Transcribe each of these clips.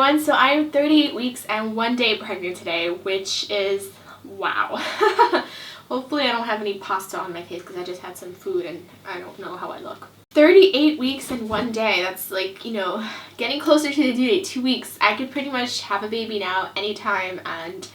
everyone. So I am 38 weeks and 1 day pregnant today, which is wow. Hopefully I don't have any pasta on my face because I just had some food and I don't know how I look. 38 weeks and 1 day. That's like, you know, getting closer to the due date. 2 weeks. I could pretty much have a baby now anytime, and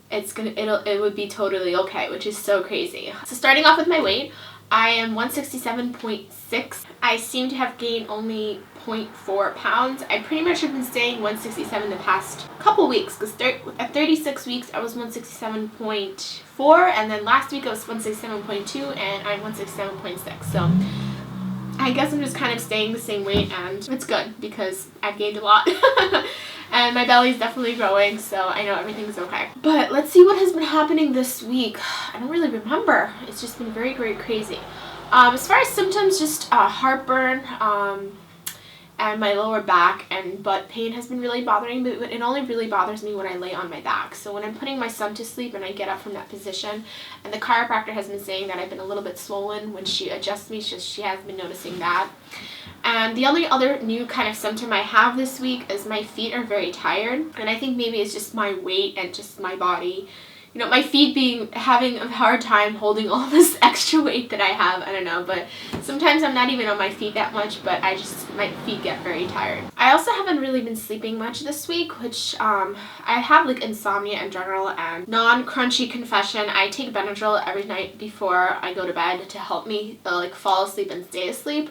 it would be totally okay, which is so crazy. So starting off with my weight, I am 167.6. I seem to have gained only 0.4 pounds. I pretty much have been staying 167 the past couple weeks, because at 36 weeks I was 167.4, and then last week I was 167.2, and I'm 167.6. So I guess I'm just kind of staying the same weight, and it's good because I've gained a lot. And my belly's definitely growing, so I know everything's okay. But let's see what has been happening this week. I don't really remember. It's just been very, very crazy. As far as symptoms, just heartburn, and my lower back and butt pain has been really bothering me, but it only really bothers me when I lay on my back. So when I'm putting my son to sleep and I get up from that position, and the chiropractor has been saying that I've been a little bit swollen when she adjusts me, she has been noticing that. And the only other new kind of symptom I have this week is my feet are very tired, and I think maybe it's just my weight and just my body. You know, my feet having a hard time holding all this extra weight that I have. I don't know, but sometimes I'm not even on my feet that much, but my feet get very tired. I also haven't really been sleeping much this week, which I have like insomnia in general. And non-crunchy confession, I take Benadryl every night before I go to bed to help me like fall asleep and stay asleep.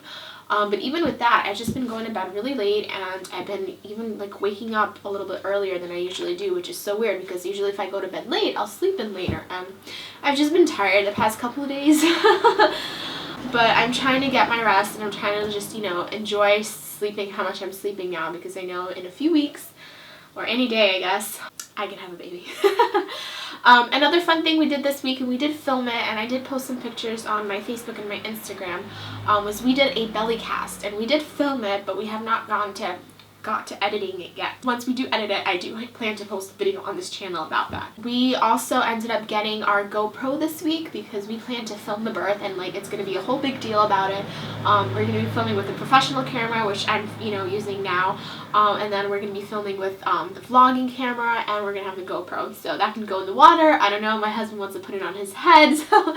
But even with that, I've just been going to bed really late, and I've been even like waking up a little bit earlier than I usually do, which is so weird because usually if I go to bed late, I'll sleep in later. And I've just been tired the past couple of days. But I'm trying to get my rest, and I'm trying to just, you know, enjoy sleeping how much I'm sleeping now, because I know in a few weeks, or any day I guess, I can have a baby. Another fun thing we did this week, and we did film it, and I did post some pictures on my Facebook and my Instagram, was we did a belly cast, and we did film it, but we have not got to editing it yet. Once we do edit it, I do plan to post a video on this channel about that. We also ended up getting our GoPro this week because we plan to film the birth, and like it's going to be a whole big deal about it. We're going to be filming with a professional camera, which I'm using now, and then we're going to be filming with the vlogging camera, and we're going to have the GoPro, so that can go in the water. I don't know, my husband wants to put it on his head, so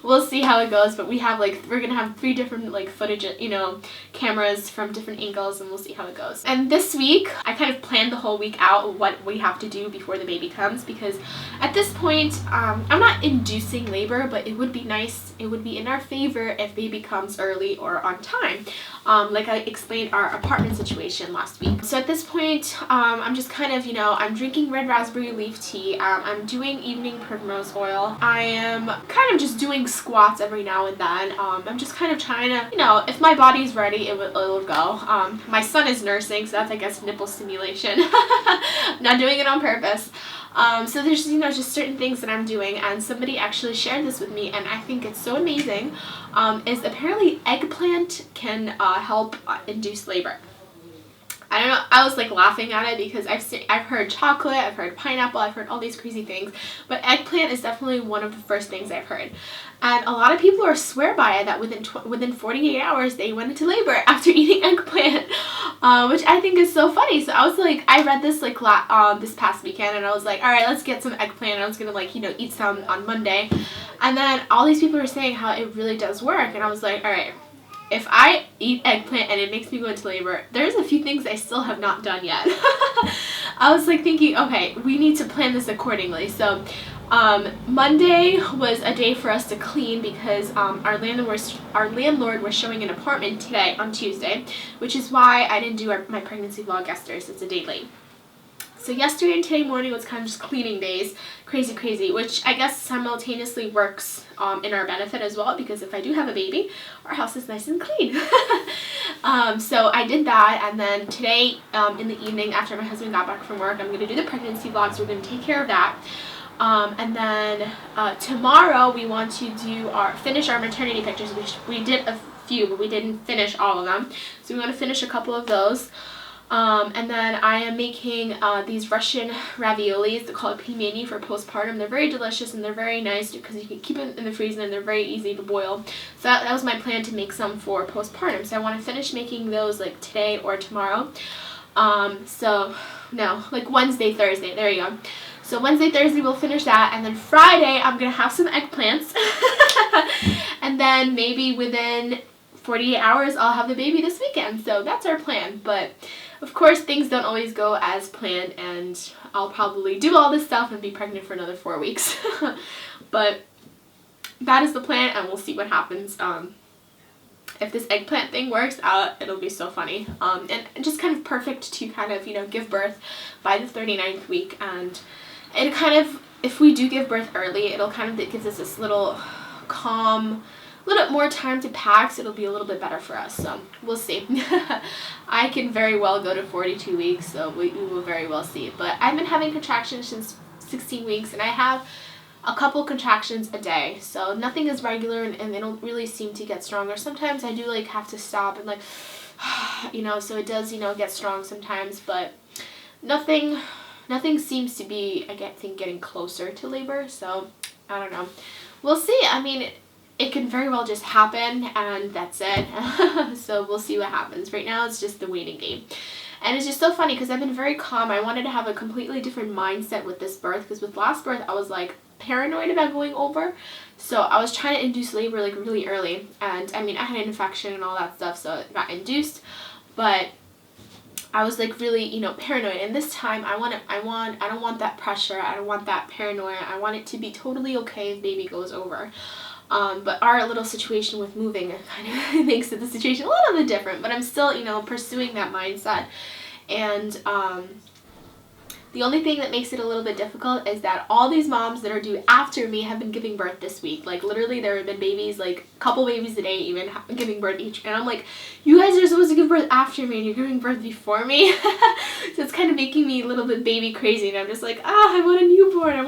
we'll see how it goes. But we have we're going to have 3 different footage, cameras from different angles, and we'll see how it goes. And this week, I kind of planned the whole week out what we have to do before the baby comes, because at this point, I'm not inducing labor, but it would be nice, it would be in our favor if baby comes early or on time. Like I explained our apartment situation last week. So at this point, I'm just kind of, I'm drinking red raspberry leaf tea. I'm doing evening primrose oil. I am kind of just doing squats every now and then. I'm just kind of trying to, if my body's ready, it'll go. My son is nursing, so that's, I guess, nipple stimulation. Not doing it on purpose. So there's, just certain things that I'm doing, and somebody actually shared this with me, and I think it's so amazing, is apparently eggplant can help induce labor. I don't know, I was laughing at it because I've heard chocolate, I've heard pineapple, I've heard all these crazy things, but eggplant is definitely one of the first things I've heard. And a lot of people swear by it, that within 48 hours they went into labor after eating eggplant, which I think is so funny. So I was I read this this past weekend, and I was like, all right, let's get some eggplant. I was gonna eat some on Monday, and then all these people were saying how it really does work, and I was like, all right, if I eat eggplant and it makes me go into labor, there's a few things I still have not done yet. I was thinking, okay, we need to plan this accordingly. So Monday was a day for us to clean because our landlord was showing an apartment today on Tuesday, which is why I didn't do my pregnancy vlog yesterday, so it's a day late. So yesterday and today morning was kind of just cleaning days, crazy, which I guess simultaneously works in our benefit as well, because if I do have a baby, our house is nice and clean. So I did that, and then today in the evening after my husband got back from work, I'm going to do the pregnancy vlogs. We're going to take care of that. And then tomorrow we want to finish our maternity pictures, which we did a few, but we didn't finish all of them. So we want to finish a couple of those. And then I am making these Russian raviolis. They're called pelmeni for postpartum. They're very delicious, and they're very nice because you can keep them in the freezer, and they're very easy to boil. So that was my plan, to make some for postpartum. So I want to finish making those today or tomorrow. So no, like Wednesday, Thursday, there you go. So Wednesday, Thursday we'll finish that, and then Friday I'm gonna have some eggplants. And then maybe within 48 hours I'll have the baby this weekend. So that's our plan. But of course things don't always go as planned, and I'll probably do all this stuff and be pregnant for another 4 weeks. But that is the plan, and we'll see what happens. If this eggplant thing works out, it'll be so funny. And just kind of perfect to kind of, give birth by the 39th week. And it kind of, if we do give birth early, it'll kind of, it gives us this little calm, a little bit more time to pack, so it'll be a little bit better for us. So we'll see. I can very well go to 42 weeks, so we will very well see. But I've been having contractions since 16 weeks, and I have a couple contractions a day, so nothing is regular, and they don't really seem to get stronger. Sometimes I do like have to stop and like so it does get strong sometimes, but nothing seems to be, I think, getting closer to labor. So I don't know, we'll see. I mean, it can very well just happen, and that's it. So we'll see what happens. Right now it's just the waiting game. And it's just so funny because I've been very calm. I wanted to have a completely different mindset with this birth, because with last birth I was like paranoid about going over, so I was trying to induce labor like really early, and I mean I had an infection and all that stuff, so it got induced, but I was like really paranoid. And this time I don't want that pressure, I don't want that paranoia. I want it to be totally okay if baby goes over. But our little situation with moving kind of makes the situation a little bit different, but I'm still pursuing that mindset. And the only thing that makes it a little bit difficult is that all these moms that are due after me have been giving birth this week. Like literally there have been babies, like a couple babies a day even, giving birth each. And I'm like, you guys are supposed to give birth after me and you're giving birth before me. So it's kind of making me a little bit baby crazy, and I'm just like, I want a newborn. I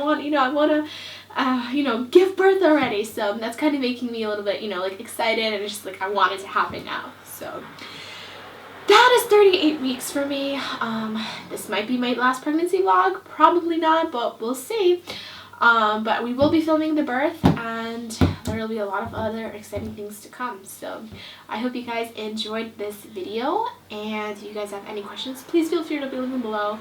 want to give birth already. So that's kind of making me a little bit, like excited, and it's just like I want it to happen now. So that is 38 weeks for me. This might be my last pregnancy vlog. Probably not, but we'll see. But we will be filming the birth, and there will be a lot of other exciting things to come. So I hope you guys enjoyed this video, and if you guys have any questions, please feel free to leave them below.